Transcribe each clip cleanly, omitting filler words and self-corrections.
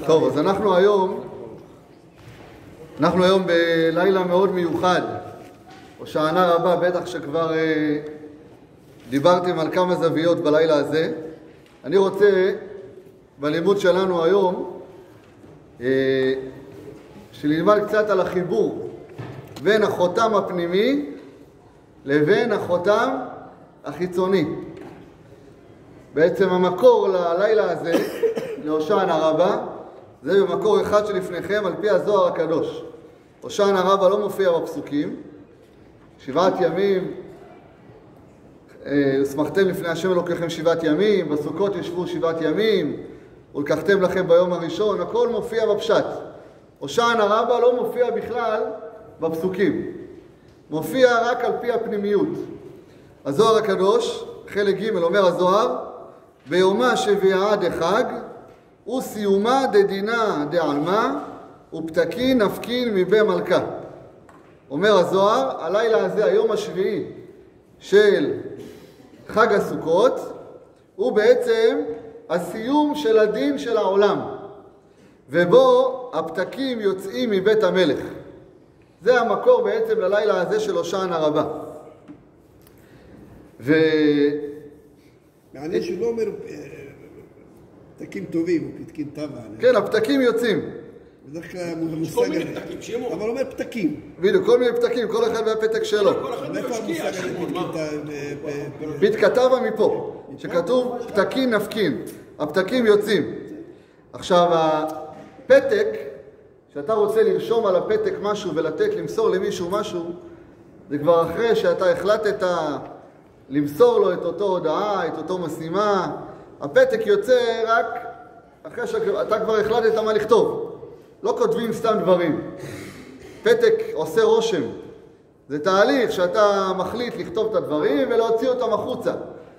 טוב, אז אנחנו היום בלילה מאוד מיוחד, הושענא רבה, בטח שכבר דיברתם על כמה זוויות בלילה הזה. אני רוצה בלימוד שלנו היום שנלמד קצת על החיבור בין החותם הפנימי לבין החותם החיצוני. בעצם המקור ללילה הזה, להושענא רבה, זה במקור אחד שלפניכם על פי הזוהר הקדוש. הושענא רבה לא מופיע בפסוקים. 7 ימים, שמחתם לפני השם אלוקיכם 7 ימים, בסוכות ישבו 7 ימים, ולקחתם לכם ביום הראשון, הכל מופיע בפשט. הושענא רבה לא מופיע בכלל בפסוקים. מופיע רק על פי הפנימיות. הזוהר הקדוש, חלק ג' אומר הזוהר, ביומה שביעה דחג, וסיומה דדינה דעלמה, ופתקין נפקין מבי מלכה. אומר הזוהר, הלילה הזה, היום השביעי של חג הסוכות, הוא בעצם הסיום של הדין של העולם, ובו הפתקים יוצאים מבית המלך. זה המקור בעצם ללילה הזה של הושענא רבה. מעניין שהוא לא אומר פתקים טובים, הוא פתקים טבע. כן, הפתקים יוצאים. בדרך כלל המושג הזה. אבל הוא אומר פתקים. בדיוק, כל מיני פתקים, כל אחד והפתק שלו. איפה המושג הזה פתקים? מתכתבה מפה, שכתוב פתקין נפקין. הפתקים יוצאים. עכשיו, הפתק, שאתה רוצה לרשום על הפתק משהו ולתת, למסור למישהו משהו, זה כבר אחרי שאתה החלטת למסור לו את אותו הודעה, את אותו משימה. הפתק יוצא רק אחרי שאתה כבר החלטת מה לכתוב. לא כותבים סתם דברים. פתק עושה רושם. זה תהליך שאתה מחליט לכתוב את הדברים ולהוציא אותם החוצה.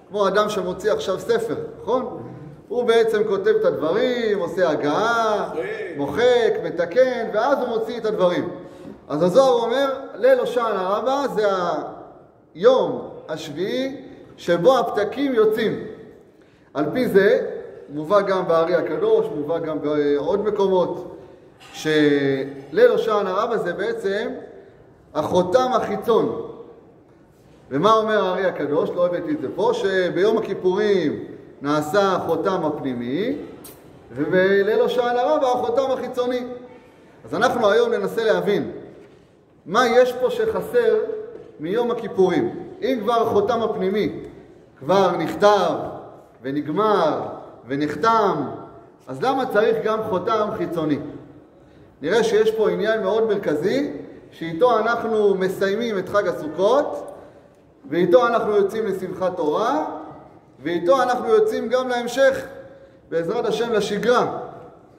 כמו אדם שמוציא עכשיו ספר, נכון? הוא בעצם כותב את הדברים, עושה הגעה, מוחק, מתקן, ואז הוא מוציא את הדברים. אז הזוהר אומר, ליל הושענא רבה זה היום השביעי שבו הפתקים יוצאים. על פי זה, מובא גם בארי הקדוש, מובא גם בעוד מקומות, שליל הושענא רבה זה בעצם החותם החיצון. ומה אומר הארי הקדוש? לא הבאתי את זה פה, שביום הכיפורים נעשה החותם הפנימי, ובליל הושענא רבה החותם החיצוני. אז אנחנו היום ננסה להבין מה יש פה שחסר מיום הכיפורים. אם כבר החותם הפנימי כבר נכתב ונגמר ונחתם, אז למה צריך גם חותם חיצוני? נראה שיש פה עניין מאוד מרכזי, שאיתו אנחנו מסיימים את חג הסוכות, ואיתו אנחנו יוצאים לשמחת תורה, ואיתו אנחנו יוצאים גם להמשך, בעזרת השם, לשגרה,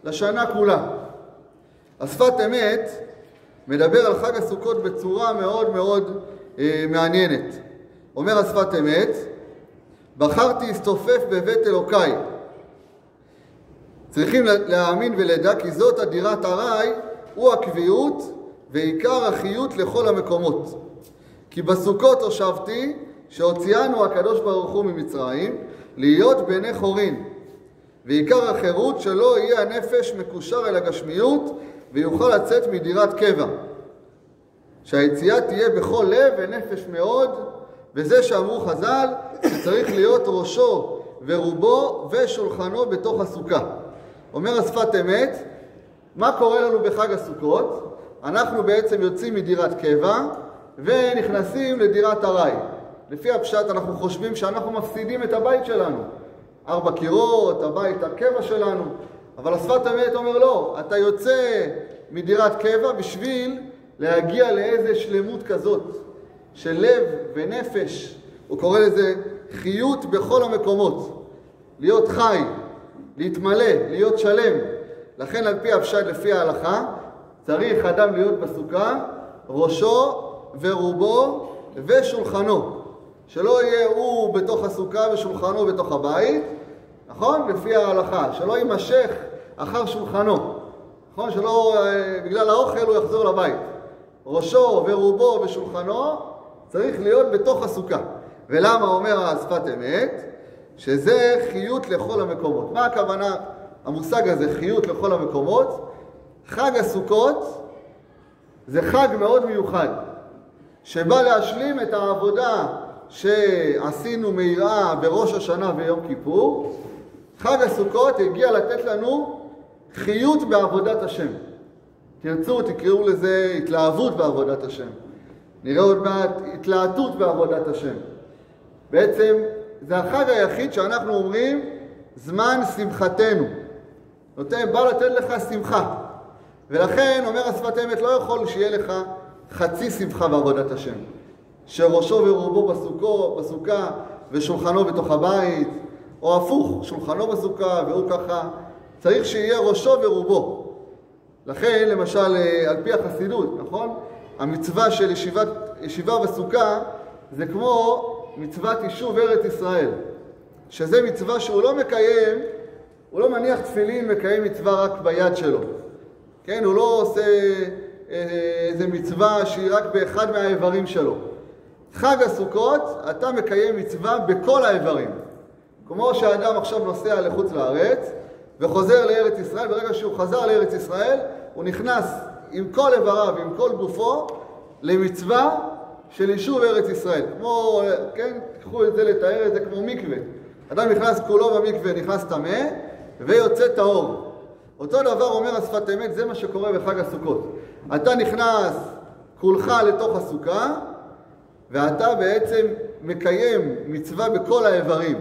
לשנה כולה. השפת אמת מדבר על חג הסוכות בצורה מאוד מאוד מעניינת. אומר השפת אמת, בחרתי להסתופף בבית אלוקיי. צריכים להאמין ולדע כי זאת אדירת הרי הוא הקביעות ועיקר החיות לכל המקומות. כי בסוכות הושבתי שהוציאנו הקדוש ברוך הוא ממצרים להיות בני חורין. ועיקר החירות שלא יהיה הנפש מקושר אל הגשמיות ויוכל לצאת מדירת קבע. שהיציאה תהיה בכל לב ונפש מאוד, וזה שאמרו חז"ל שצריך להיות ראשו ורובו ושולחנו בתוך הסוכה. אומר השפת אמת, מה קורה לנו בחג הסוכות? אנחנו בעצם יוצאים מדירת קבע ונכנסים לדירת ארעי. לפי הפשט אנחנו חושבים שאנחנו מפסידים את הבית שלנו. 4 קירות, הבית הקבע שלנו. אבל השפת אמת אומר לא, אתה יוצא מדירת קבע בשביל להגיע לאיזה שלמות כזאת של לב ונפש. הוא קורא לזה חיות בכל המקומות. להיות חי, להתמלא, להיות שלם. לכן על פי הפשט, לפי ההלכה, צריך אדם להיות בסוכה, ראשו ורובו ושולחנו. שלא יהיה הוא בתוך הסוכה ושולחנו בתוך הבית, נכון? לפי ההלכה. שלא יימשך אחר שולחנו. נכון? שלא, בגלל האוכל הוא יחזור לבית. ראשו ורובו ושולחנו צריך להיות בתוך הסוכה. ולמה אומר השפת אמת? שזה חיות לכל המקומות. מה הכוונה המושג הזה, חיות לכל המקומות. חג הסוכות זה חג מאוד מיוחד, שבא להשלים את העבודה שעשינו מהירה בראש השנה ויום כיפור. חג הסוכות הגיע לתת לנו חיות בעבודת השם. תרצו, תקראו לזה התלהבות בעבודת השם. נראה עוד מעט התלהטות בעבודת השם. בעצם זה החג היחיד שאנחנו אומרים זמן שמחתנו. בא לתת לך שמחה. ולכן אומר השפת אמת, לא יכול שיהיה לך חצי שמחה בעבודת השם. שראשו ורובו בסוכה ושולחנו בתוך הבית, או הפוך, שולחנו בסוכה והוא ככה. צריך שיהיה ראשו ורובו. לכן, למשל, על פי החסידות, נכון? המצווה של ישיבה בסוכה זה כמו מצוות יישוב ארץ ישראל. שזה מצווה שהוא לא מקיים, הוא לא מניח תפילין, מקיים מצווה רק ביד שלו. כן, הוא לא עושה איזה מצווה שהיא רק באחד מהאיברים שלו. חג הסוכות, אתה מקיים מצווה בכל האיברים. כמו שהאדם עכשיו נוסע לחוץ לארץ, וחוזר לארץ ישראל. ברגע שהוא חזר לארץ ישראל, הוא נכנס עם כל איבריו, עם כל גופו, למצווה של יישוב ארץ ישראל. כמו, כן, תקחו את זה לתאר את זה כמו מקווה. אדם נכנס כולו במקווה, נכנס טמא, ויוצא טהור. אותו דבר אומר השפת אמת, זה מה שקורה בחג הסוכות. אתה נכנס כולך לתוך הסוכה, ואתה בעצם מקיים מצווה בכל האיברים.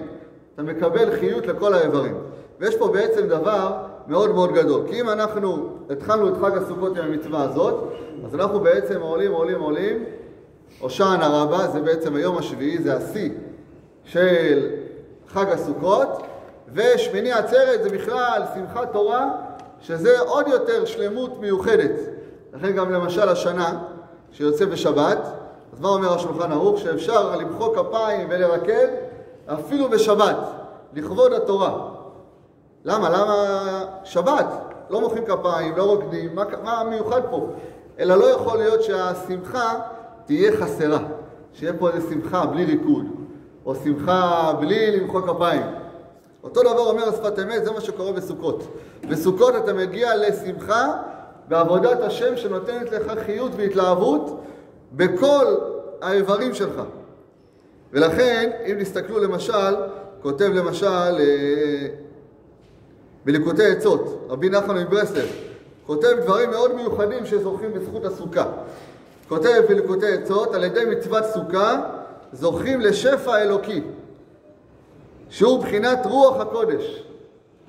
אתה מקבל חיות לכל האיברים. ויש פה בעצם דבר מאוד מאוד גדול. כי אם אנחנו התחלנו את חג הסוכות עם המצווה הזאת, אז אנחנו בעצם עולים, הושענא רבה, זה בעצם היום השביעי, זה השיא של חג הסוכות, ושמיני עצרת זה בכלל שמחת תורה, שזה עוד יותר שלמות מיוחדת. לכן גם למשל השנה שיוצא בשבת, אז מה אומר השולחן ערוך? שאפשר למחוא כפיים ולרקד אפילו בשבת, לכבוד התורה. למה שבת? לא מוחאים כפיים, לא רוקדים, מה המיוחד פה? אלא לא יכול להיות שהשמחה תהיה חסרה, שיהיה פה איזו שמחה בלי ריקוד, או שמחה בלי למחוא כפיים. אותו דבר אומר השפת אמת, זה מה שקורה בסוכות. בסוכות אתה מגיע לשמחה בעבודת השם שנותנת לך חיות והתלהבות בכל האיברים שלך. ולכן, אם נסתכלו למשל, כותב למשל בליקוטי עצות, רבי נחמן מברסלב, כותב דברים מאוד מיוחדים שזוכים בזכות הסוכה. כותב בליקוטי עצות, על ידי מצוות סוכה, זוכים לשפע אלוקי, שהוא בחינת רוח הקודש.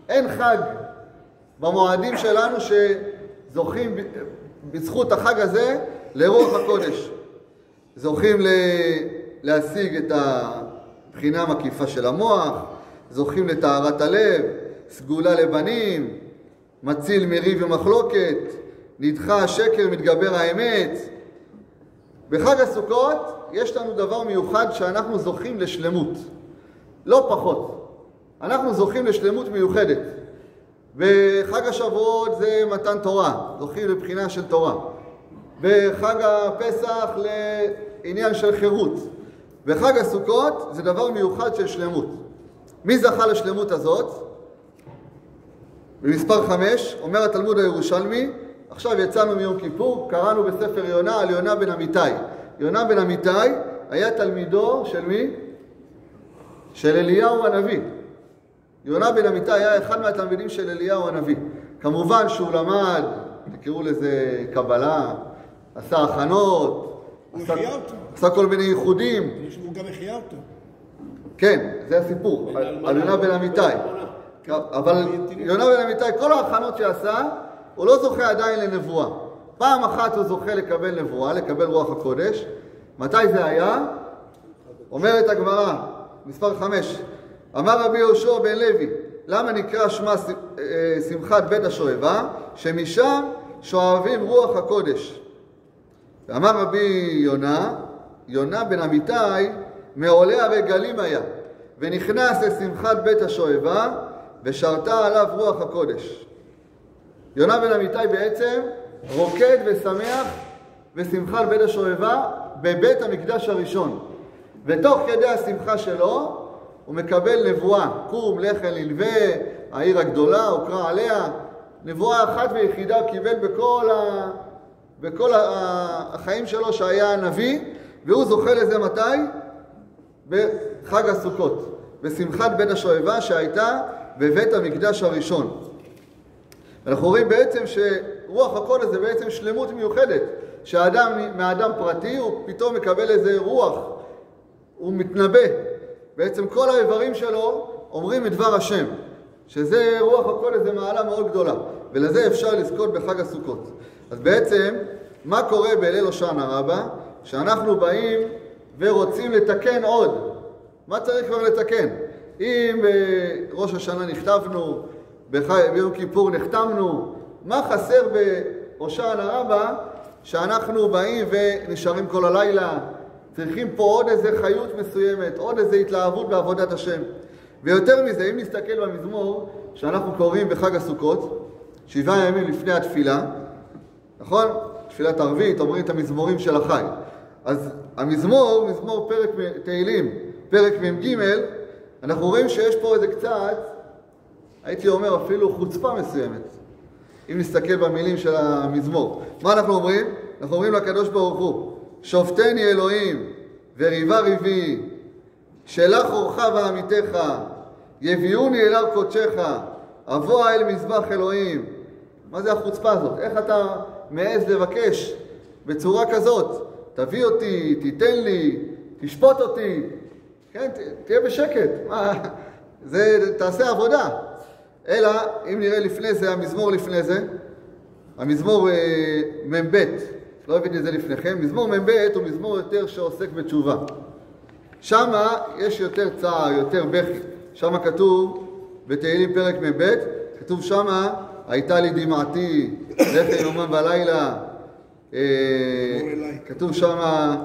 אין חג במועדים שלנו שזוכים בזכות החג הזה לרוח הקודש. זוכים להשיג את הבחינה המקיפה של המוח, זוכים לטהרת הלב, סגולה לבנים, מציל מריב ומחלוקת, נדחה השקר, מתגבר האמת. בחג הסוכות יש לנו דבר מיוחד שאנחנו זוכים לשלמות, לא פחות. אנחנו זוכים לשלמות מיוחדת. בחג השבועות זה מתן תורה, זוכים לבחינה של תורה. בחג הפסח לעניין של חירות. בחג הסוכות זה דבר מיוחד של שלמות. מי זכה לשלמות הזאת? במספר 5 אומר התלמוד הירושלמי, עכשיו יצאנו מיום כיפור, קראנו בספר יונה על יונה בן אמיתי. יונה בן אמיתי היה תלמידו של מי? של אליהו הנביא. יונה בן אמיתי היה אחד מהתלמידים של אליהו הנביא. כמובן שהוא למד, תקראו לזה קבלה, עשה הכנות, עשה כל מיני ייחודים. הוא גם החיה אותו. כן, זה הסיפור, על יונה בן אמיתי. אבל יונה בן אמיתי, כל ההכנות שעשה, הוא לא זוכה עדיין לנבואה. פעם אחת הוא זוכה לקבל נבואה, לקבל רוח הקודש. מתי זה היה? אומרת הגמרא, מספר 5, אמר רבי יהושע בן לוי, למה נקרא שמה שמחת בית השואבה? שמשם שואבים רוח הקודש. ואמר רבי יונה, יונה בן אמיתי מעולה הרגלים היה, ונכנס לשמחת בית השואבה, ושרתה עליו רוח הקודש. יונה בן אמיתי בעצם רוקד ושמח בשמחת בית השואבה בבית המקדש הראשון. ותוך כדי השמחה שלו הוא מקבל נבואה, קום, לחם, ללווה, העיר הגדולה, הוקרא עליה. נבואה אחת ויחידה קיבל בכל החיים שלו שהיה הנביא, והוא זוכה לזה מתי? בחג הסוכות, בשמחת בית השואבה שהייתה בבית המקדש הראשון. אנחנו רואים בעצם שרוח הקודש זה בעצם שלמות מיוחדת, שהאדם מאדם פרטי הוא פתאום מקבל איזה רוח, הוא מתנבא, בעצם כל האיברים שלו אומרים את דבר השם, שזה רוח הקודש, זה מעלה מאוד גדולה, ולזה אפשר לזכות בחג הסוכות. אז בעצם מה קורה בליל הושענא רבה? שאנחנו באים ורוצים לתקן עוד. מה צריך כבר לתקן? אם בראש השנה נכתבנו, ביום כיפור נחתמנו, מה חסר בהושענא רבה שאנחנו באים ונשארים כל הלילה? צריכים פה עוד איזה חיות מסוימת, עוד איזה התלהבות בעבודת השם. ויותר מזה, אם נסתכל במזמור שאנחנו קוראים בחג הסוכות, 7 ימים לפני התפילה, נכון? תפילת ערבית, אומרים את המזמורים של החי. אז המזמור, מזמור פרק תהילים, פרק מ"ג, אנחנו רואים שיש פה איזה קצת, הייתי אומר אפילו חוצפה מסוימת, אם נסתכל במילים של המזמור. מה אנחנו אומרים? אנחנו אומרים לקדוש ברוך הוא, שופטני אלוהים וריבה ריבי, שלח אורך ועמיתך, יביאוני אל הר קודשך, אבוא אל מזבח אלוהים. מה זה החוצפה הזאת? איך אתה מעז לבקש בצורה כזאת? תביא אותי, תיתן לי, תשפוט אותי. כן, תהיה בשקט. תעשה עבודה. אלא, אם נראה לפני זה, המזמור לפני זה, המזמור מ"ב, לא הבאתי את זה לפניכם, מזמור מ"ב הוא מזמור יותר שעוסק בתשובה. שמה יש יותר צער, יותר בכי. שמה כתוב, בתהילים פרק מ"ב, כתוב שמה, הייתה לי דמעתי, לכי יומם ולילה. כתוב שמה,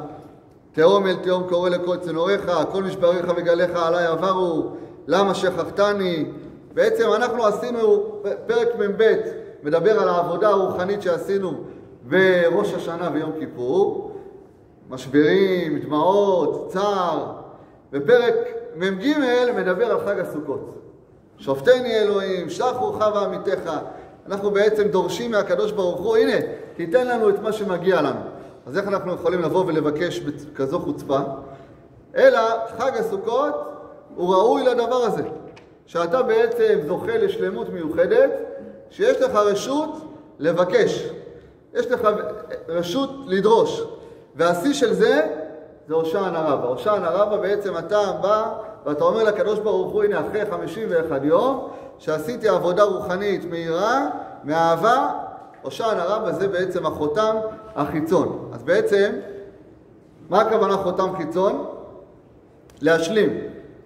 תהום אל תהום קורא לכל צנוריך, כל משבריך וגליך עליי עברו, למה שכחתני. בעצם אנחנו עשינו, פרק מ"ב מדבר על העבודה הרוחנית שעשינו בראש השנה ויום כיפור, משברים, דמעות, צער. ופרק מ"ג מדבר על חג הסוכות. שופטני אלוהים, שלח אורך ועמיתך. אנחנו בעצם דורשים מהקדוש ברוך הוא, הנה, תיתן לנו את מה שמגיע לנו. אז איך אנחנו יכולים לבוא ולבקש בכזו חוצפה? אלא חג הסוכות הוא ראוי לדבר הזה. שאתה בעצם זוכה לשלמות מיוחדת, שיש לך רשות לבקש. יש לך רשות לדרוש. והשיא של זה, זה הושענא רבה. הושענא רבה בעצם אתה בא ואתה אומר לקדוש ברוך הוא, הנה אחרי 51 יום, שעשיתי עבודה רוחנית מהירה, מאהבה, הושענא רבה זה בעצם החותם החיצון. אז בעצם, מה הכוונה חותם חיצון?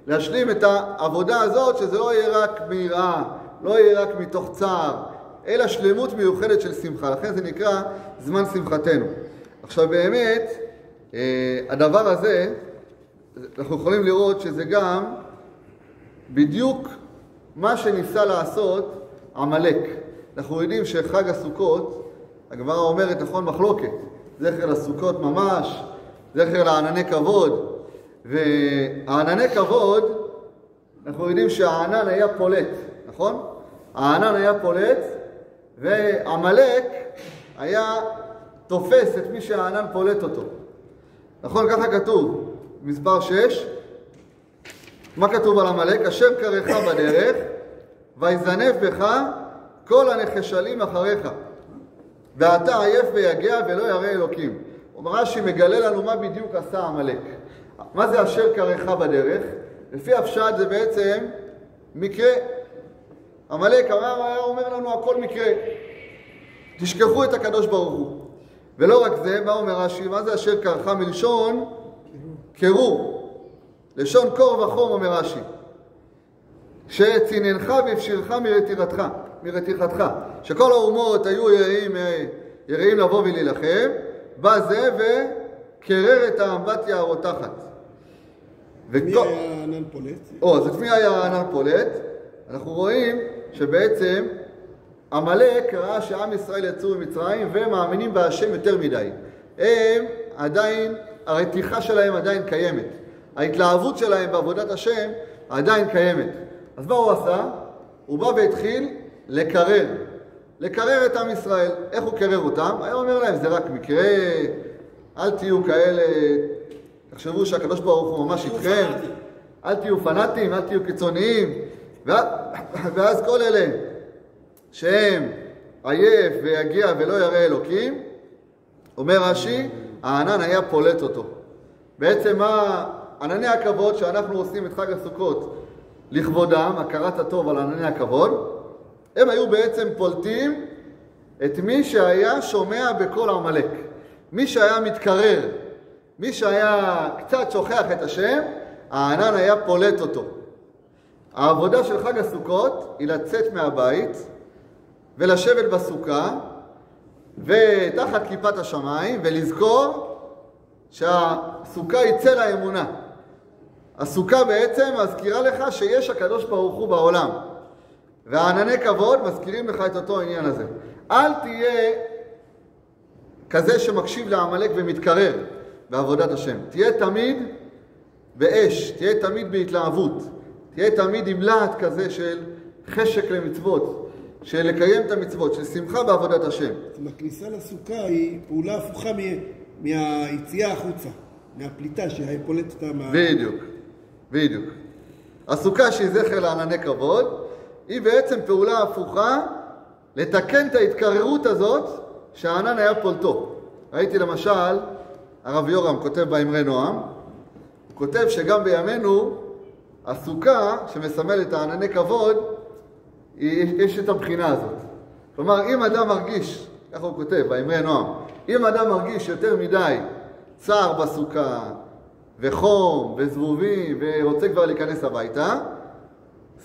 להשלים את העבודה הזאת, שזה לא יהיה רק מהירה, לא יהיה רק מתוך צער, אלא שלמות מיוחדת של שמחה. לכן זה נקרא זמן שמחתנו. עכשיו באמת, הדבר הזה, אנחנו יכולים לראות שזה גם בדיוק מה שניסה לעשות עמלק. אנחנו יודעים שחג הסוכות, הגמרא אומרת, נכון, מחלוקת, זכר לסוכות ממש, זכר לענני כבוד. והענני כבוד, אנחנו יודעים שהענן היה פולט, נכון? הענן היה פולט, ועמלק היה תופס את מי שהענן פולט אותו. נכון? ככה כתוב, מספר 6. מה כתוב על עמלק? אשר קרך בדרך, ויזנב בך כל הנחשלים אחריך. ואתה עייף ויגע ולא ירא אלוקים. רש"י מגלה לנו מה בדיוק עשה עמלק. מה זה אשר קרך בדרך? לפי הפשט זה בעצם מקרה. עמלק היה אומר לנו הכל מקרה. תשכחו את הקדוש ברוך הוא. ולא רק זה, מה אומר רש"י? מה זה אשר קרך? מלשון קירור. לשון קור וחום אומר רש"י. שציננך והפשירך מרתיחתך. שכל האומות היו יראים לבוא ולהילחם, בא זה וקרר את האמבטיה הרותחת. מי היה הענן פולט? אז את מי היה הענן פולט? אנחנו רואים שבעצם עמלק ראה שעם ישראל יצאו ממצרים ומאמינים בהשם יותר מדי. הם עדיין, הרתיחה שלהם עדיין קיימת. ההתלהבות שלהם בעבודת השם עדיין קיימת. אז מה הוא עשה? הוא בא והתחיל לקרר. לקרר את עם ישראל. איך הוא קרר אותם? היה אומר להם, זה רק מקרה, אל תהיו כאלה, תחשבו שהקדוש ברוך הוא ממש איתכם, אל תהיו פנאטים, אל תהיו קיצוניים. ואז כל אלה שהם עייף ויגיע ולא ירא אלוקים, אומר רש"י, הענן היה פולט אותו. בעצם ענני הכבוד שאנחנו עושים את חג הסוכות לכבודם, הכרת הטוב על ענני הכבוד, הם היו בעצם פולטים את מי שהיה שומע בקול עמלק. מי שהיה מתקרר, מי שהיה קצת שוכח את השם, הענן היה פולט אותו. העבודה של חג הסוכות היא לצאת מהבית ולשבת בסוכה ותחת כיפת השמיים ולזכור שהסוכה יצא לאמונה. הסוכה בעצם מזכירה לך שיש הקדוש ברוך הוא בעולם. והענני כבוד מזכירים לך את אותו העניין הזה. אל תהיה כזה שמקשיב לעמלק ומתקרר בעבודת השם. תהיה תמיד באש, תהיה תמיד בהתלהבות. תהיה תמיד עם להט כזה של חשק למצוות, של לקיים את המצוות, של שמחה בעבודת השם. הכניסה לסוכה היא פעולה הפוכה מהיציאה החוצה, מהפליטה שפולטת אותה בדיוק, בדיוק. הסוכה שהיא זכר לענני כבוד, היא בעצם פעולה הפוכה לתקן את ההתקררות הזאת שהענן היה פולטו. ראיתי למשל, הרב יורם כותב באמרי נועם, הוא כותב שגם בימינו הסוכה שמסמלת את הענני כבוד, יש את הבחינה הזאת. כלומר, אם אדם מרגיש, ככה הוא כותב באמרי נועם, אם אדם מרגיש יותר מדי צער בסוכה, וחום, וזבובים, ורוצה כבר להיכנס הביתה,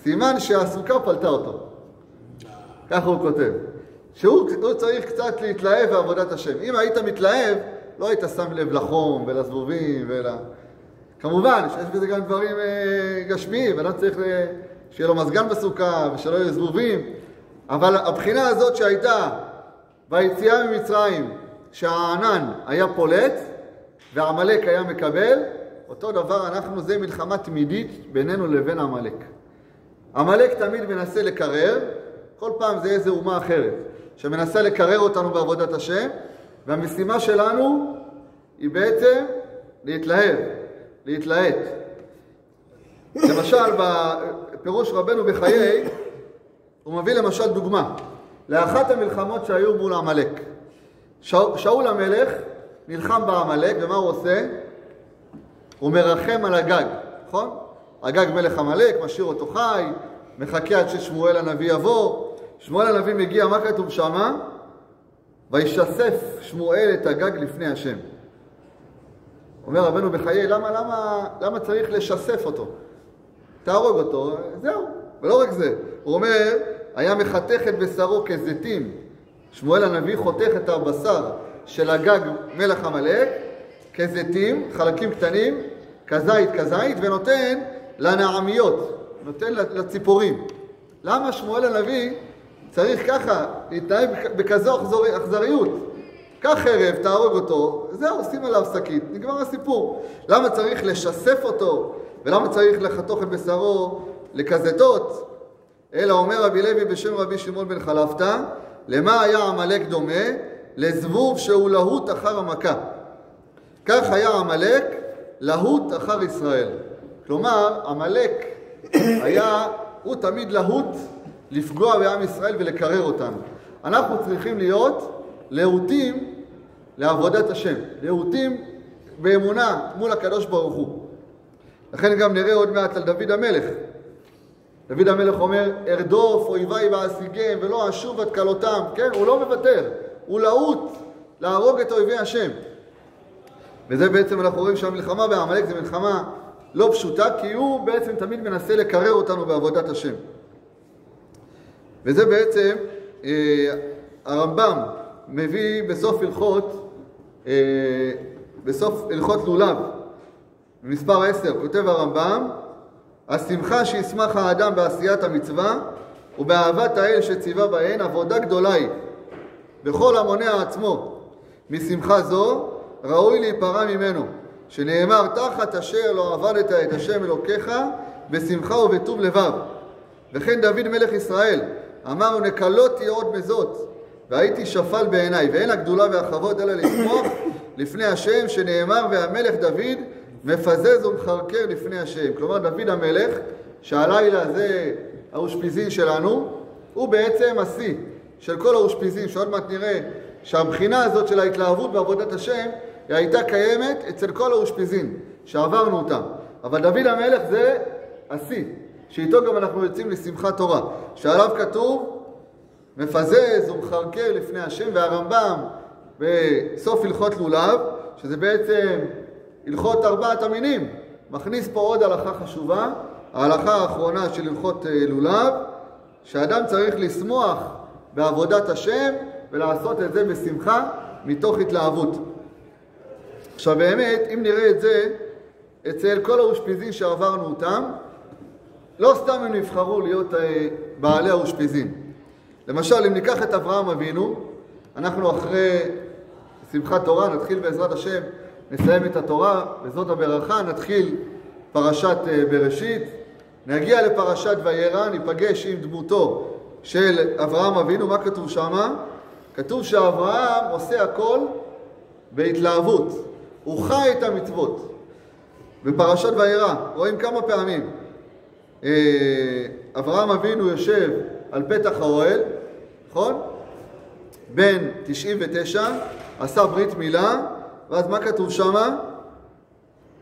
סימן שהסוכה פלטה אותו. ככה הוא כותב. שהוא צריך קצת להתלהב בעבודת השם. אם היית מתלהב, לא היית שם לב לחום ולזבובים כמובן, שיש בזה גם דברים גשמיים, ואדם צריך שיהיה לו מזגן בסוכה ושלא יהיו זבובים. אבל הבחינה הזאת שהייתה ביציאה ממצרים, שהענן היה פולט והעמלק היה מקבל, אותו דבר זה מלחמה תמידית בינינו לבין העמלק. עמלק תמיד מנסה לקרר, כל פעם זה איזו אומה אחרת, שמנסה לקרר אותנו בעבודת השם, והמשימה שלנו היא בעצם להתלהט. למשל, בפירוש רבנו בחיי, הוא מביא למשל דוגמה, לאחת המלחמות שהיו מול עמלק. שאול המלך נלחם בעמלק, ומה הוא עושה? הוא מרחם על הגג, נכון? הגג מלך עמלק, משאיר אותו חי, מחכה עד ששמואל הנביא יבוא. שמואל הנביא מגיע, מה כתוב שמה? וישסף שמואל את הגג לפני השם. אומר רבנו בחיי, למה צריך לשסף אותו? תהרוג אותו, זהו. ולא רק זה, הוא אומר, היה מחתך את בשרו כזיתים. שמואל הנביא חותך את הבשר של הגג מלך עמלק כזיתים, חלקים קטנים, כזית, ונותן לנעמיות, נותן לציפורים. למה שמואל הנביא צריך ככה להתנהג בכזו אכזריות? קח חרב, תהרוג אותו, זהו, שים עליו שקית, נגמר הסיפור. למה צריך לשסף אותו, ולמה צריך לחתוך את בשרו לכזתות? אלא אומר רבי לוי בשם רבי שמעון בן חלפתא, למה היה עמלק דומה? לזבוב שהוא להוט אחר המכה. כך היה עמלק להוט אחר ישראל. כלומר, עמלק הוא תמיד להוט לפגוע בעם ישראל ולקרר אותנו. אנחנו צריכים להיות להוטים לעבודת השם, להוטים באמונה מול הקדוש ברוך הוא. לכן גם נראה עוד מעט על דוד המלך. דוד המלך אומר, ארדוף אויביי ואשיגם ולא אשוב עד כלותם. כן, הוא לא מוותר, הוא להוט להרוג את אויבי השם. וזה בעצם אנחנו רואים שהמלחמה בעמלק זה מלחמה לא פשוטה, כי הוא בעצם תמיד מנסה לקרר אותנו בעבודת השם. וזה בעצם הרמב"ם מביא בסוף הלכות לולב, במספר 10, כותב הרמב"ם, השמחה שישמח האדם בעשיית המצווה ובאהבת האל שציווה בהן, עבודה גדולה היא בכל המונע עצמו. משמחה זו ראוי להיפרע ממנו, שנאמר תחת אשר לא עבדת את השם אלוקיך בשמחה ובטוב לבב. וכן דוד מלך ישראל, אמר נקלותי עוד מזאת, והייתי שפל בעיניי, ואין הגדולה והכבוד אלא לשמוח לפני השם, שנאמר והמלך דוד מפזז ומחרקר לפני השם. כלומר דוד המלך, שהלילה זה האושפיזין שלנו, הוא בעצם השיא של כל האושפיזין, שעוד מעט נראה שהבחינה הזאת של ההתלהבות בעבודת השם היא הייתה קיימת אצל כל האושפיזין שעברנו אותם. אבל דוד המלך זה השיא, שאיתו גם אנחנו יוצאים לשמחת תורה, שעליו כתוב מפזז ומחרקר לפני השם, והרמב"ם בסוף הלכות לולב, שזה בעצם הלכות ארבעת המינים, מכניס פה עוד הלכה חשובה, ההלכה האחרונה של הלכות לולב, שאדם צריך לשמוח בעבודת השם ולעשות את זה בשמחה מתוך התלהבות. עכשיו באמת, אם נראה את זה אצל כל האושפיזין שעברנו אותם, לא סתם הם נבחרו להיות בעלי האושפיזין. למשל, אם ניקח את אברהם אבינו, אנחנו אחרי שמחת תורה, נתחיל בעזרת השם, נסיים את התורה, וזאת הברכה, נתחיל פרשת בראשית, נגיע לפרשת וירא, ניפגש עם דמותו של אברהם אבינו. מה כתוב שמה? כתוב שאברהם עושה הכל בהתלהבות, הוא חי את המצוות. בפרשת וירא רואים כמה פעמים אברהם אבינו יושב על פתח האוהל, נכון? בן 99, עשה ברית מילה, ואז מה כתוב שמה?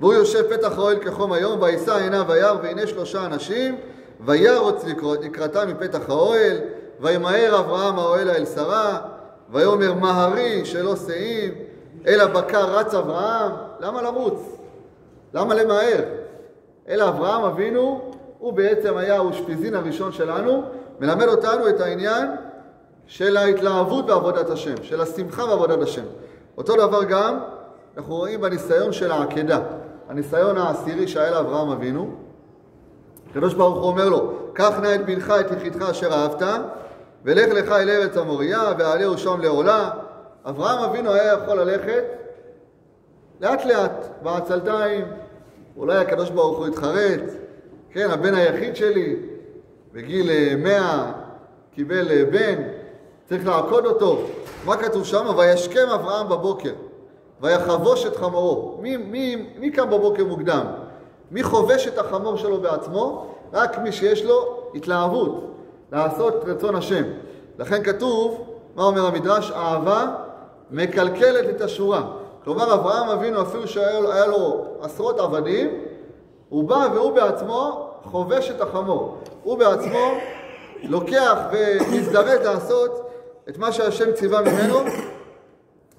והוא יושב פתח האוהל כחום היום, וישא עיניו וירא, והנה 3 אנשים, וירוץ לקראתם מפתח האוהל, וימהר אברהם האוהל אל שרה, ויאמר מהרי שלא שאים, אל הבקר רץ אברהם. למה לרוץ? למה למהר? אלא אברהם אבינו, הוא בעצם היה האושפיזין הראשון שלנו, מלמד אותנו את העניין של ההתלהבות בעבודת השם, של השמחה בעבודת השם. אותו דבר גם אנחנו רואים בניסיון של העקדה, הניסיון העשירי שהיה לאברהם אבינו. הקדוש ברוך הוא אומר לו, קח נא את בנך את יחידך אשר אהבת, ולך לך אל ארץ המוריה, ועלהו שם לעולה. אברהם אבינו היה יכול ללכת לאט לאט, בעצלתיים, אולי הקדוש ברוך הוא התחרט, כן, הבן היחיד שלי, בגיל 100 קיבל בן, צריך לעקוד אותו. מה כתוב שם? וישכם אברהם בבוקר, ויחבוש את חמורו. מי קם בבוקר מוקדם? מי חובש את החמור שלו בעצמו? רק מי שיש לו התלהבות, לעשות רצון השם. לכן כתוב, מה אומר המדרש? אהבה מקלקלת את השורה. כלומר, אברהם אבינו, אפילו שהיה לו עשרות עבדים, הוא בא והוא בעצמו חובש את החמור. הוא בעצמו לוקח ומזדרז לעשות את מה שהשם ציווה ממנו,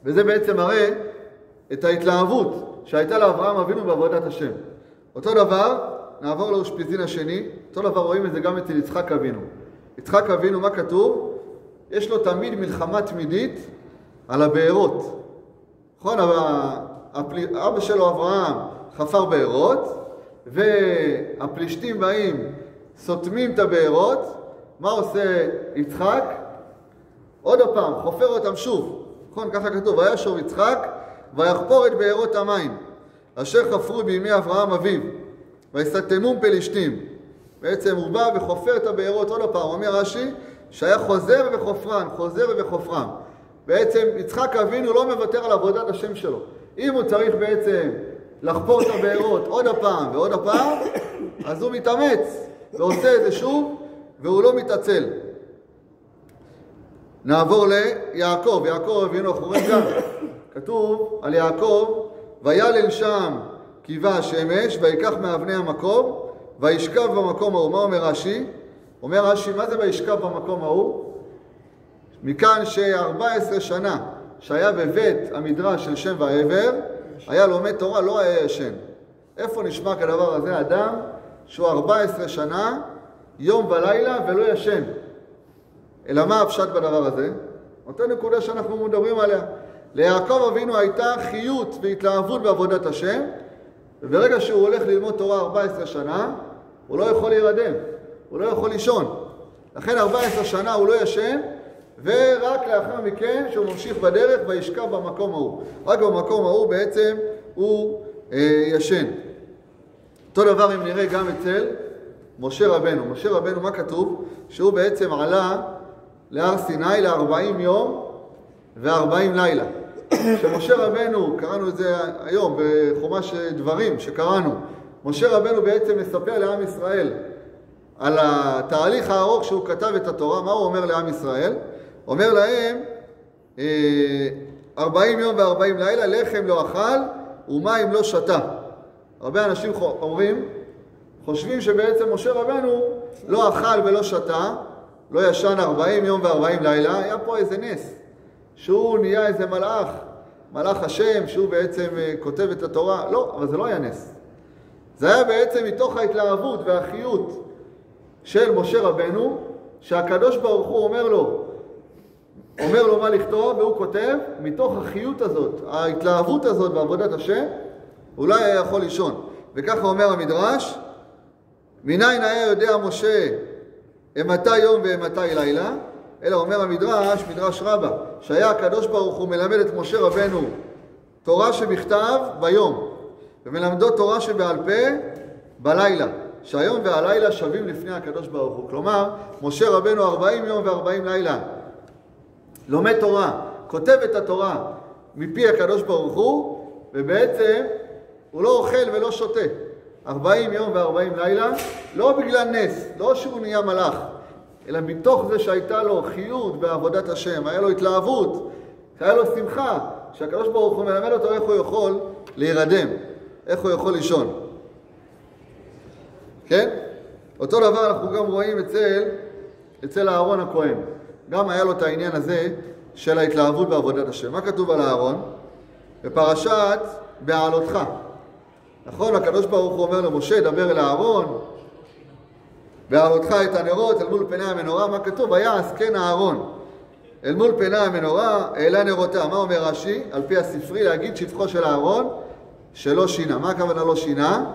וזה בעצם מראה את ההתלהבות שהייתה לאברהם אבינו בעבודת השם. אותו דבר, נעבור לאושפיזין השני, אותו דבר רואים את זה גם אצל יצחק אבינו. יצחק אבינו, מה כתוב? יש לו תמיד מלחמה תמידית על הבארות. נכון, אבא שלו אברהם חפר בארות, והפלישתים באים, סותמים את הבארות. מה עושה יצחק? עוד הפעם, חופר אותם שוב. נכון, ככה כתוב, וישוב יצחק, ויחפור את בארות המים, אשר חפרו בימי אברהם אביו, ויסתנום פלישתים. בעצם הוא בא וחופר את הבארות עוד הפעם. אומר רש"י, שהיה חוזר וחופרן, חוזר וחופרן. בעצם יצחק אבינו לא מוותר על עבודת השם שלו. אם הוא צריך בעצם לחפור את הבארות עוד הפעם ועוד הפעם, אז הוא מתאמץ ועושה את זה שוב, והוא לא מתעצל. נעבור ליעקב. יעקב אבינו, אנחנו רואים גם, כתוב על יעקב, וילל שם קיבה השמש, ויקח מאבני המקום, וישכב במקום ההוא. מה אומר רש"י? אומר רש"י, מה זה וישכב במקום ההוא? מכאן ש14 שנה שהיה בבית המדרש של שם ועבר, היה לומד תורה, לא היה ישן. איפה נשמע כדבר הזה? אדם שהוא 14 שנה, יום ולילה ולא ישן. אלא מה הפשט בדבר הזה? אותה נקודה שאנחנו מדברים עליה. ליעקב אבינו הייתה חיות והתלהבות בעבודת השם, וברגע שהוא הולך ללמוד תורה 14 שנה, הוא לא יכול להירדם, הוא לא יכול לישון. לכן 14 שנה הוא לא ישן, ורק לאחר מכן שהוא ממשיך בדרך וישכב במקום ההוא. רק במקום ההוא בעצם הוא ישן. אותו דבר אם נראה גם אצל משה רבנו. משה רבנו, מה כתוב? שהוא בעצם עלה להר סיני ל-40 יום ו-40 לילה. שמשה רבנו, קראנו את זה היום בחומש דברים שקראנו, משה רבנו בעצם מספר לעם ישראל על התהליך הארוך שהוא כתב את התורה. מה הוא אומר לעם ישראל? אומר להם 40 יום ו-40 לילה לחם לא אכל ומים לא שתה. הרבה אנשים חושבים שבעצם משה רבנו לא אכל ולא שתה, לא ישן 40 יום ו-40 לילה. היה פה איזה נס, שהוא נהיה איזה מלאך השם, שהוא בעצם כותב את התורה. לא, אבל זה לא היה נס. זה היה בעצם מתוך ההתלהבות והחיות של משה רבנו, שהקדוש ברוך הוא אומר לו מה לכתוב, והוא כותב. מתוך החיות הזאת, ההתלהבות הזאת בעבודת השם, אולי היה יכול לישון. וככה אומר המדרש, מניין היה יודע משה אמתי יום ואמתי לילה, אלא אומר המדרש, מדרש רבה, שהיה הקדוש ברוך הוא מלמד את משה רבנו תורה שבכתב ביום, ומלמדו תורה שבעל פה בלילה, שהיום והלילה שווים לפני הקדוש ברוך הוא. כלומר, משה רבנו 40 יום ו-40 לילה לומד תורה, כותב את התורה מפי הקדוש ברוך הוא, ובעצם הוא לא אוכל ולא שותה 40 יום ו-40 לילה, לא בגלל נס, לא שהוא נהיה מלאך, אלא מתוך זה שהייתה לו חיות בעבודת השם, היה לו התלהבות, היה לו שמחה, שהקדוש ברוך הוא מלמד אותו איך הוא יכול להירדם, איך הוא יכול לישון. כן? אותו דבר אנחנו גם רואים אצל אהרון הכהן. גם היה לו את העניין הזה של ההתלהבות בעבודת השם. מה כתוב על אהרון? בפרשת בעלותך. נכון, הקדוש ברוך הוא אומר למשה, דבר אל אהרון, בעלותך את הנרות אל מול פני המנורה. מה כתוב? ויעש כן אהרון אל מול פני המנורה העלה נרותה. מה אומר רש"י? על פי הספרי, להגיד שבחו של אהרון שלא שינה. מה הכוונה לא שינה?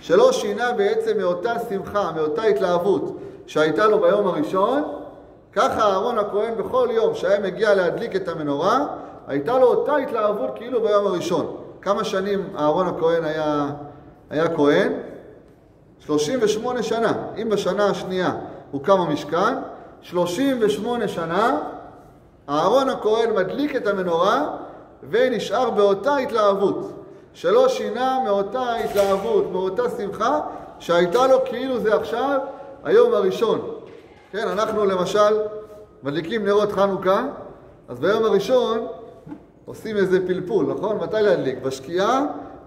שלא שינה בעצם מאותה שמחה, מאותה התלהבות שהייתה לו ביום הראשון. ככה אהרון הכהן בכל יום שהיה מגיע להדליק את המנורה, הייתה לו אותה התלהבות כאילו ביום הראשון. כמה שנים אהרון הכהן היה כהן? 38 שנה. אם בשנה השנייה הוקם המשכן, 38 שנה אהרון הכהן מדליק את המנורה ונשאר באותה התלהבות, שלא שינה מאותה התלהבות, מאותה שמחה שהייתה לו כאילו זה עכשיו היום הראשון. כן, אנחנו למשל מדליקים נרות חנוכה, אז ביום הראשון עושים איזה פלפול, נכון? מתי להדליק? בשקיעה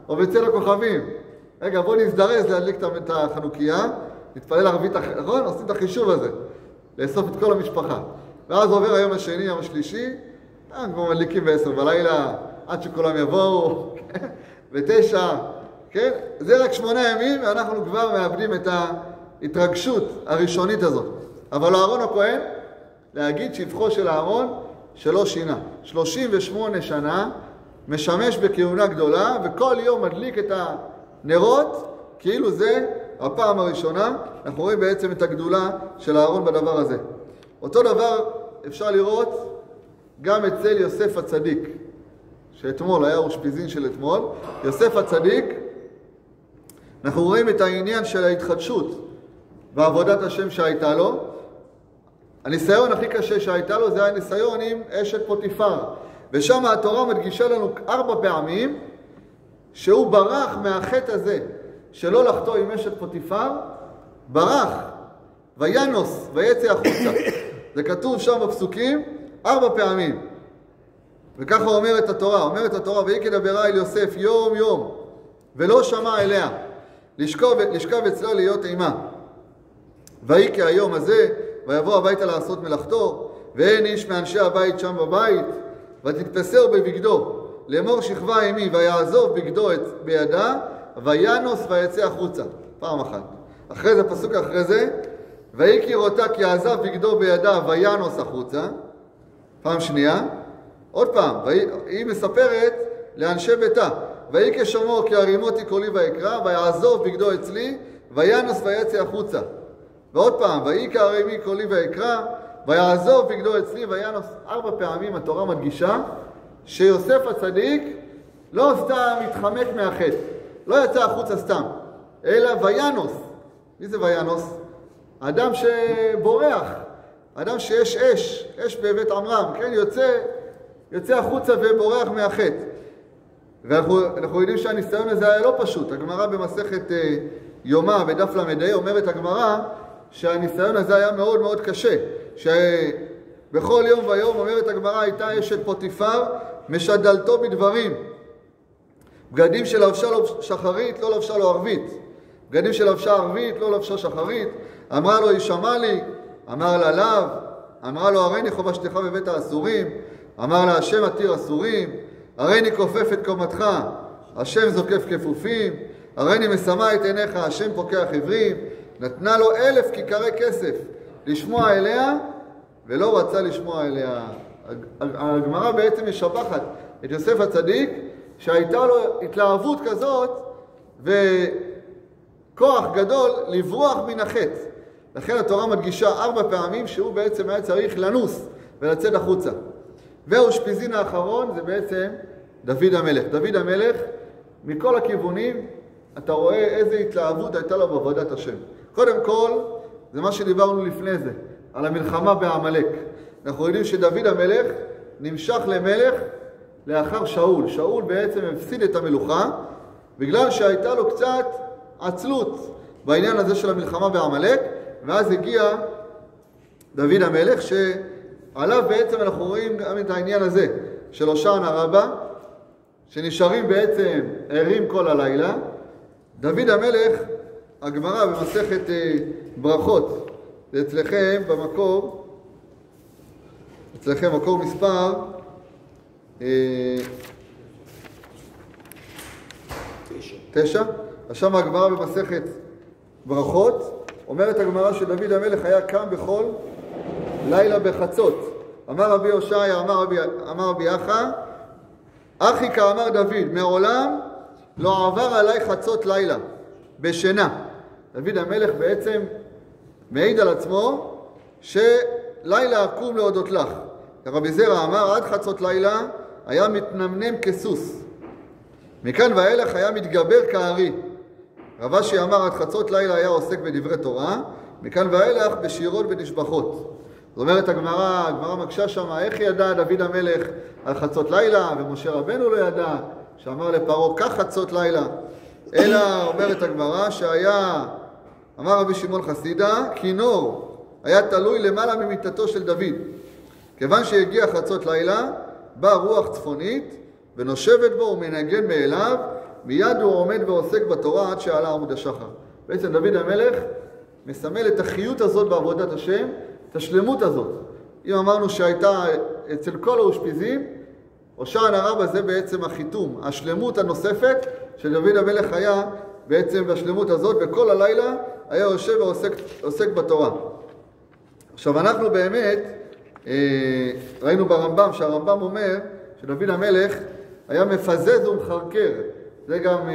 או בצל הכוכבים? רגע, בוא נזדרז להדליק את החנוכיה, נתפלל ערבית, נכון? עושים את החישוב הזה, לאסוף את כל המשפחה. ואז עובר היום השני, היום השלישי, כבר מדליקים ב10 בלילה, עד שכולם יבואו, ב9, כן? זה רק 8 ימים, ואנחנו כבר מאבדים את ההתרגשות הראשונית הזאת. אבל אהרון הכהן, להגיד שבחו של אהרון שלא שינה. 38 שנה, משמש בכהונה גדולה, וכל יום מדליק את הנרות, כאילו זה הפעם הראשונה. אנחנו רואים בעצם את הגדולה של אהרון בדבר הזה. אותו דבר אפשר לראות גם אצל יוסף הצדיק, שאתמול היה אושפיזין של אתמול. יוסף הצדיק, אנחנו רואים את העניין של ההתחדשות בעבודת השם שהייתה לו. הניסיון הכי קשה שהייתה לו זה הניסיון עם אשת פוטיפר, ושם התורה מדגישה לנו 4 פעמים שהוא ברח מהחטא הזה שלא לחטוא עם אשת פוטיפר, ברח, וינוס ויצא החוצה. זה כתוב שם בפסוקים 4 פעמים. וככה אומרת התורה, והיא כדברה אל יוסף יום יום ולא שמע אליה, לשכב אצלה להיות אימה. והיא כהיום הזה ויבוא הביתה לעשות מלאכתו, ואין איש מאנשי הבית שם בבית, ותתפסר בבגדו, לאמור שכבה עמי, ויעזוב בגדו בידה, וינוס ויצא החוצה. פעם אחת. אחרי זה, פסוק אחרי זה, ויקיר אותה כי עזב בגדו בידה, וינוס החוצה. פעם שנייה. עוד פעם, היא מספרת לאנשי ביתה, ויקה שמו כי הרימותי קולי ויקרא, ויעזוב בגדו אצלי, וינוס ויצא החוצה. ועוד פעם, ויקה הרימי קולי ויקרא, ויעזוב בגדו אצלי, וינוס. 4 פעמים התורה מדגישה שיוסף הצדיק לא סתם מתחמק מהחטא, לא יצא החוצה סתם, אלא וינוס. מי זה וינוס? אדם שבורח, אדם שיש אש בבית עמרם, כן? יוצא החוצה ובורח מהחטא. ואנחנו יודעים שהניסיון הזה היה לא פשוט. הגמרא במסכת יומא בדף למדי אומרת הגמרא שהניסיון הזה היה מאוד מאוד קשה. שבכל יום ויום אומרת הגמרא הייתה אשת פוטיפר משדלתו בדברים. בגדים שלבשה לו שחרית לא לבשה לו ערבית. בגדים שלבשה ערבית לא לבשה שחרית. אמרה לו ישמע לי, אמר לה לאו. אמרה לו הריני חובשתך בבית האסורים. אמר לה השם עתיר אסורים. הריני כופף את קומתך, השם זוקף כפופים. הריני משמה את עיניך, השם פוקח עברים. נתנה לו 1,000 כיכרי כסף לשמוע אליה, ולא רצה לשמוע אליה. הגמרא בעצם משבחת את יוסף הצדיק, שהייתה לו התלהבות כזאת וכוח גדול לברוח מן החטא. לכן התורה מדגישה 4 פעמים שהוא בעצם היה צריך לנוס ולצאת החוצה. והאושפיזין האחרון זה בעצם דוד המלך. דוד המלך, מכל הכיוונים, אתה רואה איזה התלהבות הייתה לו בעבודת השם. קודם כל, זה מה שדיברנו לפני זה, על המלחמה בעמלק. אנחנו יודעים שדוד המלך נמשך למלך לאחר שאול. שאול בעצם הפסיד את המלוכה, בגלל שהייתה לו קצת עצלות בעניין הזה של המלחמה בעמלק, ואז הגיע דוד המלך, שעליו בעצם אנחנו רואים גם את העניין הזה של הושענא רבה, שנשארים בעצם ערים כל הלילה. דוד המלך, הגמרא במסכת ברכות, זה אצלכם במקור, אצלכם מקור מספר 9. עכשיו הגמרא במסכת ברכות, אומרת הגמרא שדוד המלך היה קם בכל לילה בחצות. אמר רבי הושעיה, אמר רבי אחא, אחי כאמר דוד, מעולם לא עבר עליי חצות לילה בשינה. דוד המלך בעצם מעיד על עצמו שלילה אקום להודות לך. רבי זרע אמר, עד חצות לילה היה מתנמנם כסוס. מכאן ואילך היה מתגבר כארי. רב אשי אמר, עד חצות לילה היה עוסק בדברי תורה, מכאן ואילך בשירות ונשבחות. זאת אומרת, הגמרא מקשה שם, איך ידע דוד המלך על חצות לילה, ומשה רבנו לא ידע, שאמר לפרעה, כך חצות לילה. אלא אומרת הגמרא שהיה, אמר רבי שמעון חסידה, כינור היה תלוי למעלה ממיטתו של דוד. כיוון שהגיע חצות לילה, באה רוח צפונית, ונושבת בו ומנגן מאליו, מיד הוא עומד ועוסק בתורה עד שעלה עמוד השחר. בעצם דוד המלך מסמל את החיות הזאת בעבודת השם, את השלמות הזאת. אם אמרנו שהייתה אצל כל האושפיזים, הושענא רבה זה בעצם החיתום, השלמות הנוספת שדוד המלך היה בעצם בשלמות הזאת, וכל הלילה היה יושב ועוסק בתורה. עכשיו אנחנו באמת ראינו ברמב"ם, שהרמב"ם אומר שדוד המלך היה מפזז ומחרקר. זה גם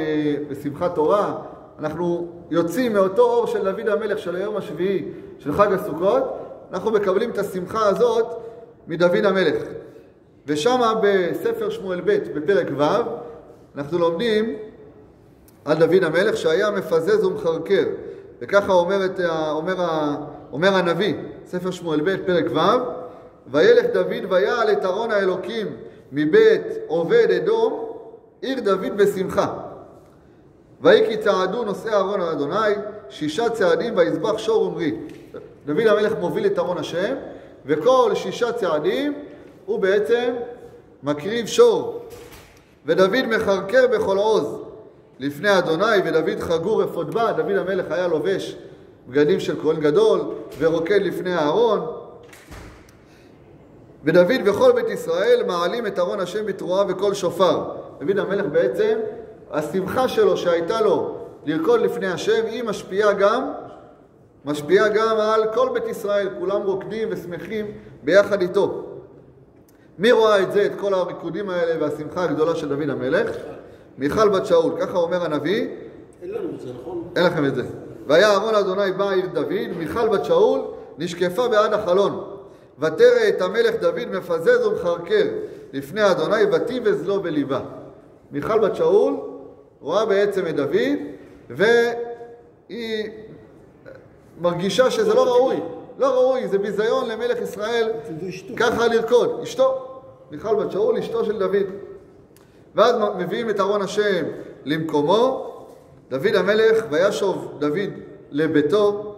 בשמחת תורה. אנחנו יוצאים מאותו אור של דוד המלך של היום השביעי של חג הסוכות, אנחנו מקבלים את השמחה הזאת מדוד המלך. ושמה בספר שמואל ב' בפרק ו' אנחנו לומדים על דוד המלך שהיה מפזז ומחרקר. וככה אומר הנביא, ספר שמואל ב' פרק ו', וילך דוד ויעל את ארון האלוקים מבית עובד אדום, עיר דוד בשמחה. ויהי כי צעדו נושאי ארון אדוני 6 צעדים ויזבח שור ומרי. דוד המלך מוביל את ארון השם, וכל 6 צעדים הוא בעצם מקריב שור. ודוד מחרקר בכל עוז לפני אדוני, ודוד חגור אפוד בה. דוד המלך היה לובש בגדים של כהן גדול ורוקד לפני הארון. ודוד וכל בית ישראל מעלים את ארון השם בתרועה וכל שופר. דוד המלך בעצם, השמחה שלו שהייתה לו לרקוד לפני השם, היא משפיעה גם על כל בית ישראל. כולם רוקדים ושמחים ביחד איתו. מי רואה את זה, את כל הריקודים האלה והשמחה הגדולה של דוד המלך? מיכל בת שאול, ככה אומר הנביא. אין לנו את זה, נכון? אין לכם את זה. והיה ארון אדוני בא עיר דוד, מיכל בת שאול נשקפה בעד החלון. ותראה את המלך דוד מפזז ומחרקר לפני אדוני, ותיבז לו בליבה. מיכל בת שאול רואה בעצם את דוד, והיא מרגישה שזה לא ראוי. לא ראוי, זה ביזיון למלך ישראל ככה לרקוד. אשתו, מיכל בת שאול, אשתו של דוד. ואז מביאים את ארון השם למקומו. דוד המלך, וישוב דוד לביתו,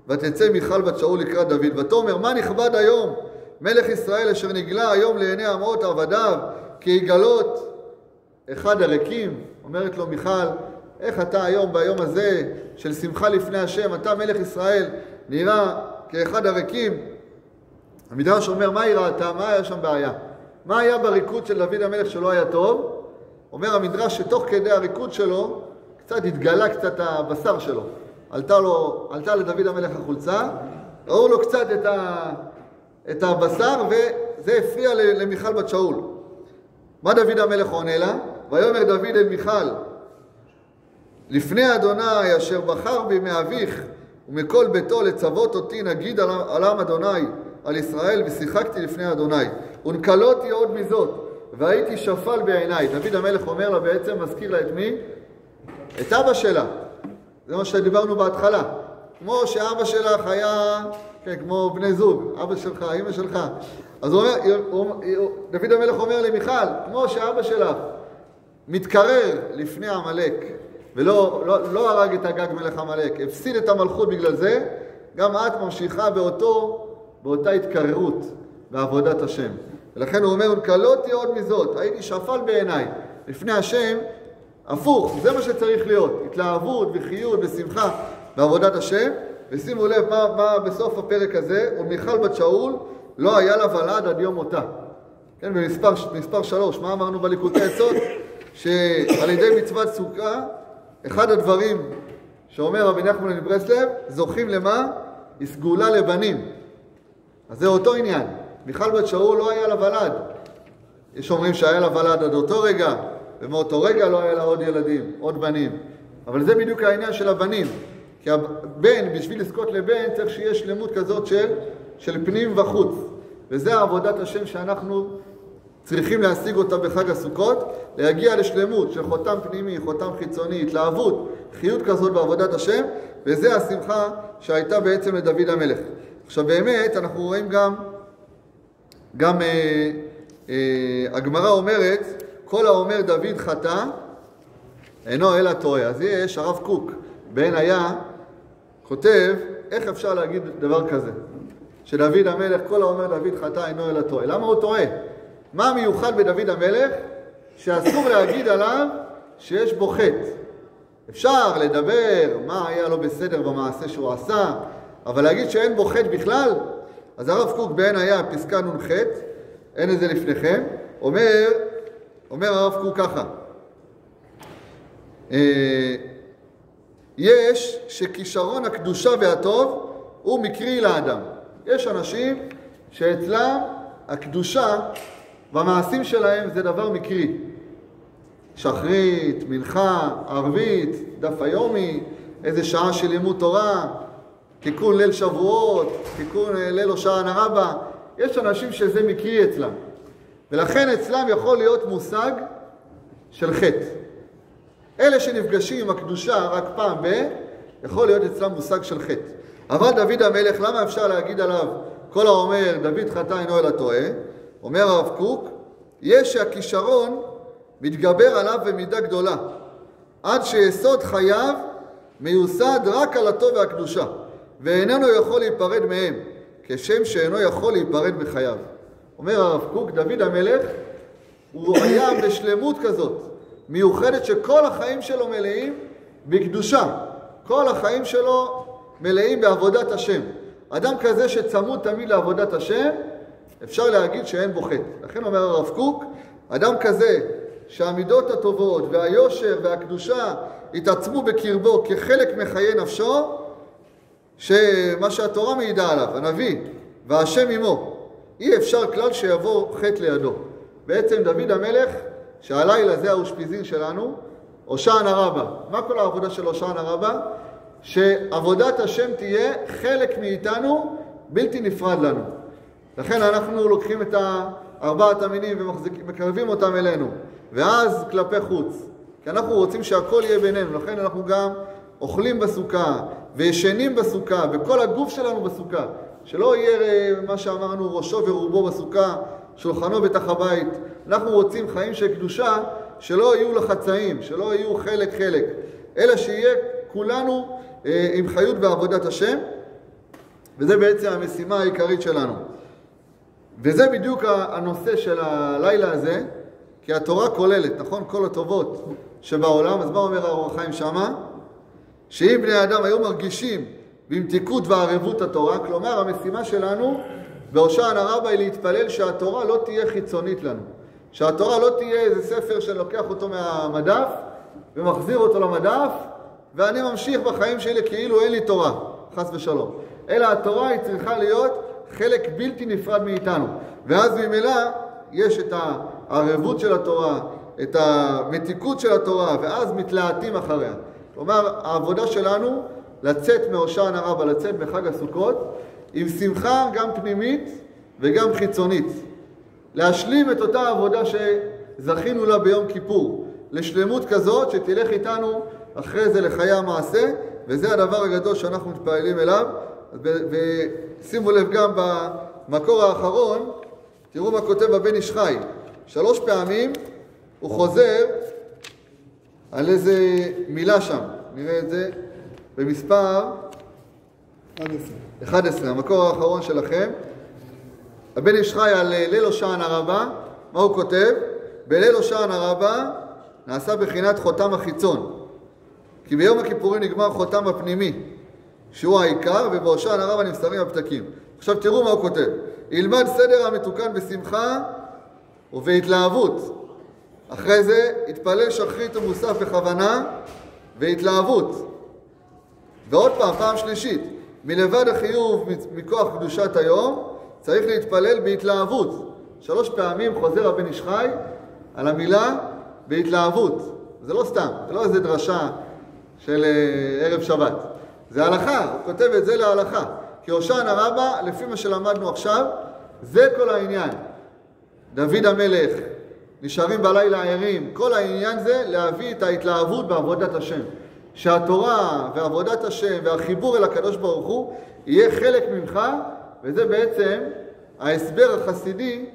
ותצא מיכל בת שאול לקראת דוד. ותאמר, מה נכבד היום מלך ישראל אשר נגלה היום לעיני אמות עבדיו, כי יגלות אחד הריקים. אומרת לו מיכל, איך אתה היום ביום הזה של שמחה לפני השם, אתה מלך ישראל נראה כאחד הריקים? המדרש אומר, מה היא ראתה? מה היה שם בעיה? מה היה בריקוד של דוד המלך שלא היה טוב? אומר המדרש שתוך כדי הריקוד שלו קצת התגלה קצת הבשר שלו. עלתה לדוד המלך החולצה, ראו לו קצת את הבשר, וזה הפריע למיכל בת שאול. מה דוד המלך עונה לה? ויאמר דוד אל מיכל, לפני אדוני אשר בחר בי מאביך ומכל ביתו לצוות אותי נגיד על עם אדוני על ישראל, ושיחקתי לפני אדוני ונקלותי עוד מזאת והייתי שפל בעיניי. דוד המלך אומר לה, בעצם מזכיר לה את מי? את אבא שלה. זה מה שדיברנו בהתחלה. כמו שאבא שלך היה, כן, כמו בני זוג, אבא שלך, אמא שלך. אז דוד המלך אומר למיכל, כמו שאבא שלך מתקרר לפני עמלק ולא הרג את הגג מלך עמלק, הפסיד את המלכות בגלל זה, גם את ממשיכה באותה התקררות בעבודת השם. ולכן הוא אומר, ונקלותי עוד מזאת, הייתי שפל בעיניי לפני השם. הפוך, זה מה שצריך להיות, התלהבות וחיות ושמחה בעבודת השם. ושימו לב מה בסוף הפרק הזה, ומיכל בת שאול לא היה לה ולד עד יום מותה. כן, במספר 3, מה אמרנו בליקוטי עצות? שעל ידי מצוות סוכה, אחד הדברים שאומר רבי נחמן מברסלב, זוכים למה? סגולה לבנים. אז זה אותו עניין. מיכל בת שאול לא היה לה ולד. יש אומרים שהיה לה ולד עד אותו רגע, ומאותו רגע לא היה לה עוד ילדים, עוד בנים. אבל זה בדיוק העניין של הבנים. כי הבן, בשביל לזכות לבן, צריך שיהיה שלמות כזאת של פנים וחוץ. וזה עבודת השם שאנחנו צריכים להשיג אותה בחג הסוכות, להגיע לשלמות של חותם פנימי, חותם חיצוני, התלהבות, חיות כזאת בעבודת השם, וזה השמחה שהייתה בעצם לדוד המלך. עכשיו באמת אנחנו רואים גם הגמרא אומרת, כל האומר דוד חטא, אינו אלא טועה. אז יש הרב קוק, בעין היה, כותב, איך אפשר להגיד דבר כזה? שדוד המלך, כל האומר דוד חטא, אינו אלא טועה. למה הוא טועה? מה המיוחד בדוד המלך? שאסור להגיד עליו שיש בו חטא. אפשר לדבר מה היה לו בסדר במעשה שהוא עשה, אבל להגיד שאין בו חטא בכלל? אז הרב קוק בעין היה, פסקה נ"ח, אין את זה לפניכם, אומר הרב קוק ככה, יש שכישרון הקדושה והטוב הוא מקרי לאדם. יש אנשים שאצלם הקדושה במעשים שלהם זה דבר מקרי. שחרית, מנחה, ערבית, דף היומי, איזה שעה של לימוד תורה, תיקון ליל שבועות, תיקון ליל הושענא רבה. יש אנשים שזה מקרי אצלם. ולכן אצלם יכול להיות מושג של חטא. אלה שנפגשים עם הקדושה רק פעם יכול להיות אצלם מושג של חטא. אבל דוד המלך, למה אפשר להגיד עליו כל האומר דוד חטא אינו אלא טועה? אומר הרב קוק, יש שהכישרון מתגבר עליו במידה גדולה, עד שיסוד חייו מיוסד רק על הטוב והקדושה, ואיננו יכול להיפרד מהם, כשם שאינו יכול להיפרד בחייו. אומר הרב קוק, דוד המלך הוא היה בשלמות כזאת, מיוחדת, שכל החיים שלו מלאים בקדושה, כל החיים שלו מלאים בעבודת השם. אדם כזה שצמוד תמיד לעבודת השם, אפשר להגיד שאין בו חטא. לכן אומר הרב קוק, אדם כזה שהמידות הטובות והיושר והקדושה התעצמו בקרבו כחלק מחיי נפשו, שמה שהתורה מעידה עליו, הנביא והשם עמו, אי אפשר כלל שיבוא חטא לידו. בעצם דוד המלך, שהלילה זה האושפיזין שלנו, הושענא רבה. מה כל העבודה של הושענא רבה? שעבודת השם תהיה חלק מאיתנו, בלתי נפרד לנו. לכן אנחנו לוקחים את ארבעת המינים ומקרבים אותם אלינו, ואז כלפי חוץ. כי אנחנו רוצים שהכל יהיה בינינו, לכן אנחנו גם אוכלים בסוכה וישנים בסוכה וכל הגוף שלנו בסוכה, שלא יהיה מה שאמרנו ראשו ורובו בסוכה, שולחנו בתוך הבית. אנחנו רוצים חיים של קדושה, שלא יהיו לחצאים, שלא יהיו חלק, אלא שיהיה כולנו עם חיות בעבודת השם, וזה בעצם המשימה העיקרית שלנו. וזה בדיוק הנושא של הלילה הזה, כי התורה כוללת, נכון? כל הטובות שבעולם. אז מה אומר האור החיים שמה? שאם בני אדם היו מרגישים במתיקות וערבות התורה, כלומר המשימה שלנו בהושענא רבה היא להתפלל שהתורה לא תהיה חיצונית לנו, שהתורה לא תהיה איזה ספר שלוקח אותו מהמדף ומחזיר אותו למדף ואני ממשיך בחיים שלי כאילו אין לי תורה, חס ושלום, אלא התורה היא צריכה להיות חלק בלתי נפרד מאיתנו, ואז ממילא יש את הערבות של התורה, את המתיקות של התורה, ואז מתלהטים אחריה. כלומר, העבודה שלנו לצאת מהושענא רבה, לצאת בחג הסוכות, עם שמחה גם פנימית וגם חיצונית. להשלים את אותה עבודה שזכינו לה ביום כיפור, לשלמות כזאת שתלך איתנו אחרי זה לחיי המעשה, וזה הדבר הגדול שאנחנו מתפעלים אליו. ושימו לב גם במקור האחרון, תראו מה כותב הבן איש חי. 3 פעמים הוא חוזר על איזה מילה שם, נראה את זה במספר 11, המקור האחרון שלכם. הבן איש חי על ליל הושענא רבה, מה הוא כותב? בליל הושענא רבה נעשה בחינת חותם החיצון, כי ביום הכיפורים נגמר חותם הפנימי שהוא העיקר, ובהושענא רבה נמסרים הפתקים. עכשיו תראו מה הוא כותב: ילמד סדר המתוקן בשמחה ובהתלהבות. אחרי זה התפלל שחרית ומוסף בכוונה והתלהבות. ועוד פעם שלישית, מלבד החיוב מכוח קדושת היום צריך להתפלל בהתלהבות. 3 פעמים חוזר הבן איש חי על המילה בהתלהבות. זה לא סתם, זה לא איזה דרשה של ערב שבת, זה הלכה, הוא כותב את זה להלכה. כי הושענא רבה, לפי מה שלמדנו עכשיו, זה כל העניין. דוד המלך, נשארים בלילה ערים, כל העניין זה להביא את ההתלהבות בעבודת השם. שהתורה ועבודת השם והחיבור אל הקדוש ברוך הוא יהיה חלק ממך, וזה בעצם ההסבר החסידי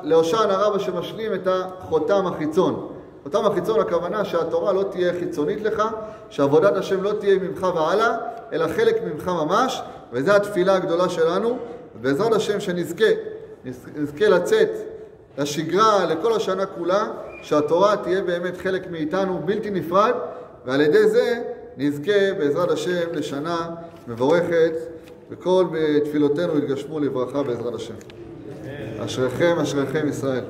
להושענא רבה שמשלים את החותם החיצון. חותם החיצון הכוונה שהתורה לא תהיה חיצונית לך, שעבודת השם לא תהיה ממך והלאה, אלא חלק ממך ממש, וזו התפילה הגדולה שלנו. בעזרת השם שנזכה לצאת לשגרה לכל השנה כולה, שהתורה תהיה באמת חלק מאיתנו בלתי נפרד, ועל ידי זה נזכה בעזרת השם לשנה מבורכת, וכל תפילותינו יתגשמו לברכה בעזרת השם. אשריכם, אשריכם ישראל.